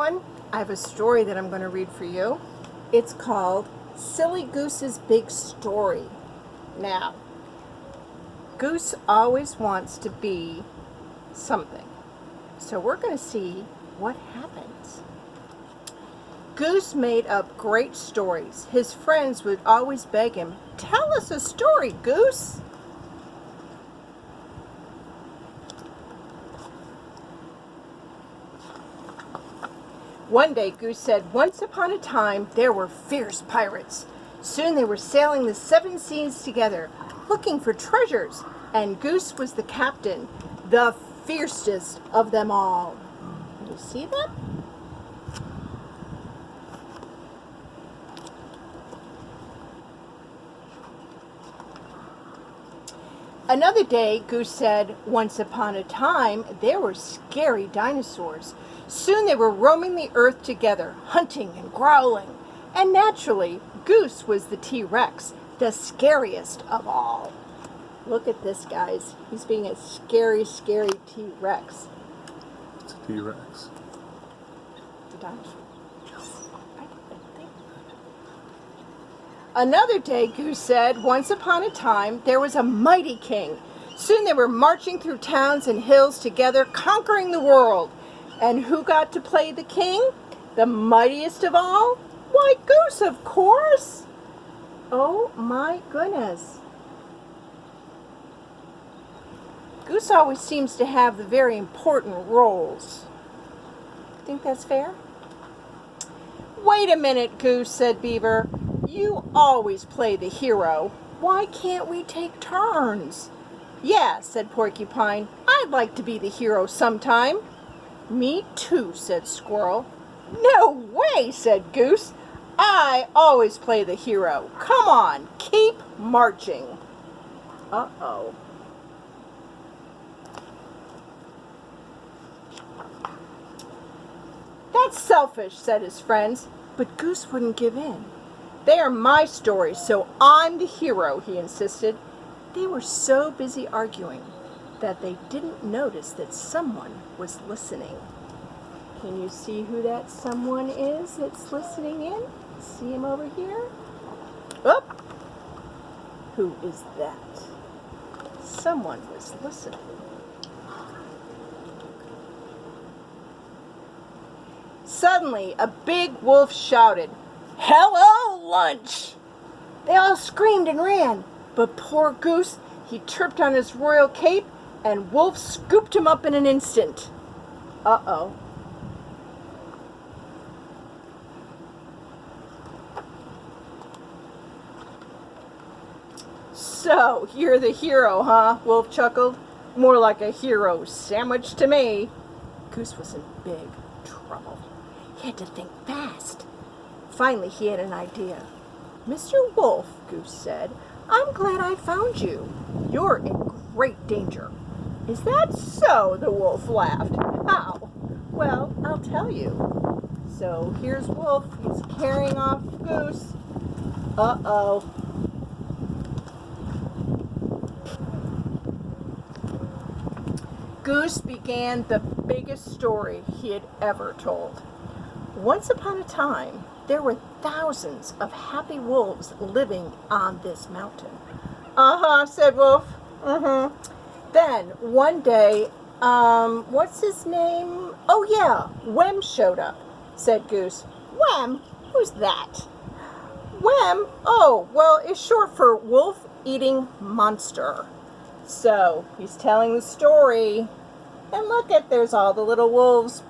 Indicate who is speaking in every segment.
Speaker 1: everyone. I have a story that I'm going to read for you. It's called Silly Goose's Big Story. Now, Goose always wants to be something. So we're going to see what happens. Goose made up great stories. His friends would always beg him, "Tell us a story, Goose." One day, Goose said, "Once upon a time, there were fierce pirates. Soon they were sailing the 7 seas together, looking for treasures, and Goose was the captain, the fiercest of them all." You see that? Another day, Goose said, "Once upon a time, there were scary dinosaurs. Soon they were roaming the earth together, hunting and growling. And naturally, Goose was the T-Rex, the scariest of all." Look at this, guys. He's being a scary, scary T-Rex.
Speaker 2: It's a T-Rex.
Speaker 1: The dinosaur. Another day, Goose said, "Once upon a time, there was a mighty king. Soon they were marching through towns and hills together, conquering the world. And who got to play the king? The mightiest of all? Why, Goose, of course." Oh my goodness. Goose always seems to have the very important roles. Think that's fair? "Wait a minute, Goose," said Beaver. "You always play the hero. Why can't we take turns?" "Yeah," said Porcupine. "I'd like to be the hero sometime." "Me too," said Squirrel. "No way," said Goose. "I always play the hero. Come on, keep marching." Uh-oh. "That's selfish," said his friends, but Goose wouldn't give in. "They are my stories, so I'm the hero," he insisted. They were so busy arguing that they didn't notice that someone was listening. Can you see who that someone is that's listening in? See him over here? Oh! Who is that? Someone was listening. Suddenly, a big wolf shouted, "Hello, lunch!" They all screamed and ran, but poor Goose, he tripped on his royal cape, and Wolf scooped him up in an instant. Uh-oh. "So, you're the hero, huh?" Wolf chuckled. "More like a hero sandwich to me." Goose was in big trouble. He had to think fast. Finally, he had an idea. "Mr. Wolf," Goose said, "I'm glad I found you. You're in great danger." "Is that so?" the wolf laughed. "How?" "Well, I'll tell you." So here's Wolf. He's carrying off Goose. Uh-oh. Goose began the biggest story he had ever told. Once upon a time, there were thousands of happy wolves living on this mountain. "Uh-huh," said Wolf. "Mm-hmm." Then, one day, what's his name? "Oh, yeah, Wem showed up," said Goose. "Wem? Who's that?" "Wem? Oh, well, it's short for wolf-eating monster." So, he's telling the story. And look at, there's all the little wolves.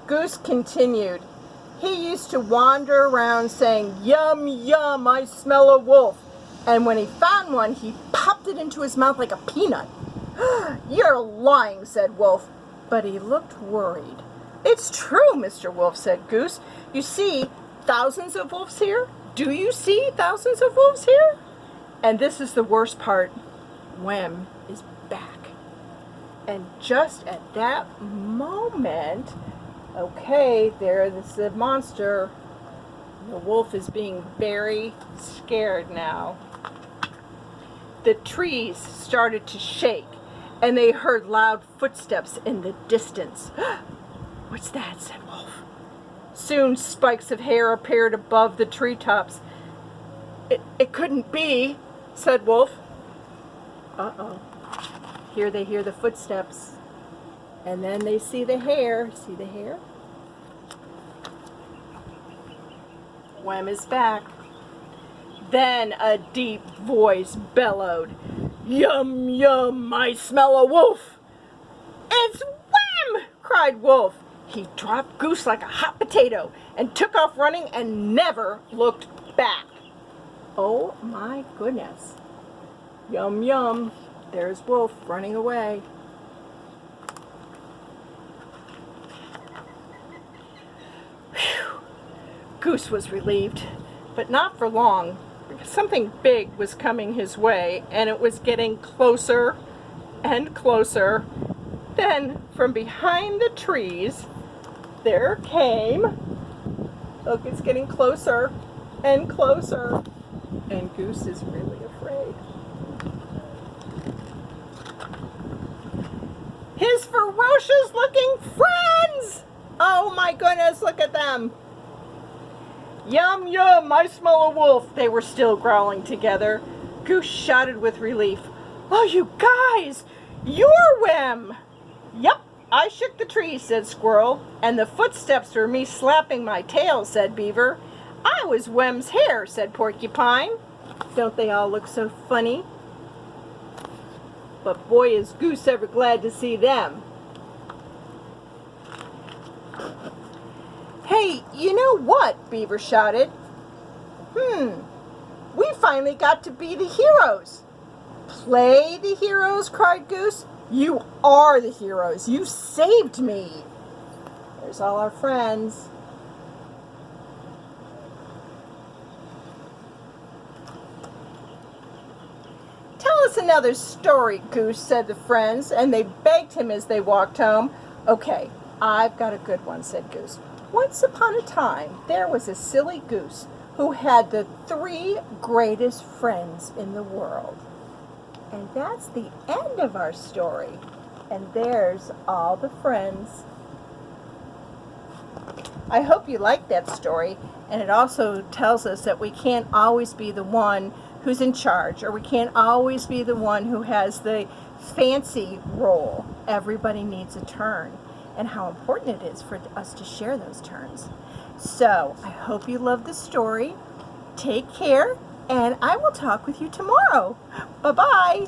Speaker 1: Goose continued. "He used to wander around saying, 'Yum, yum, I smell a wolf.' And when he found one, he popped it into his mouth like a peanut." "You're lying," said Wolf. But he looked worried. "It's true, Mr. Wolf," said Goose. "You see thousands of wolves here? Do you see thousands of wolves here?" And this is the worst part. Wem is back. And just at that moment, okay, there, this is a monster. The wolf is being very scared now. The trees started to shake, and they heard loud footsteps in the distance. "What's that?" said Wolf. Soon spikes of hair appeared above the treetops. It couldn't be," said Wolf. Uh-oh. Here they hear the footsteps, and then they see the hair. See the hair? Wham is back. Then a deep voice bellowed, "Yum, yum, I smell a wolf." "It's Wham!" cried Wolf. He dropped Goose like a hot potato and took off running and never looked back. Oh my goodness. Yum, yum. There's Wolf running away. Whew. Goose was relieved, but not for long, because something big was coming his way, and it was getting closer and closer. Then, from behind the trees, there came, look, it's getting closer and closer, and Goose is really afraid. His ferocious looking friends! Oh my goodness, look at them. "Yum, yum, I smell a wolf." They were still growling together. Goose shouted with relief, "Oh, you guys, you're Wham!" "Yup, I shook the tree," said Squirrel, "and the footsteps were me slapping my tail," said Beaver. "I was Wham's hair," said Porcupine. Don't they all look so funny? But boy, is Goose ever glad to see them. "Hey, you know what?" Beaver shouted. We finally got to be the heroes." "Play the heroes?" cried Goose. "You are the heroes. You saved me." There's all our friends. "Tell us another story, Goose," said the friends, and they begged him as they walked home. "Okay, I've got a good one," said Goose. "Once upon a time, there was a silly goose who had the 3 greatest friends in the world." And that's the end of our story. And there's all the friends. I hope you liked that story. And it also tells us that we can't always be the one who's in charge, or we can't always be the one who has the fancy role. Everybody needs a turn, and how important it is for us to share those turns. So I hope you love the story. Take care, and I will talk with you tomorrow. Bye-bye.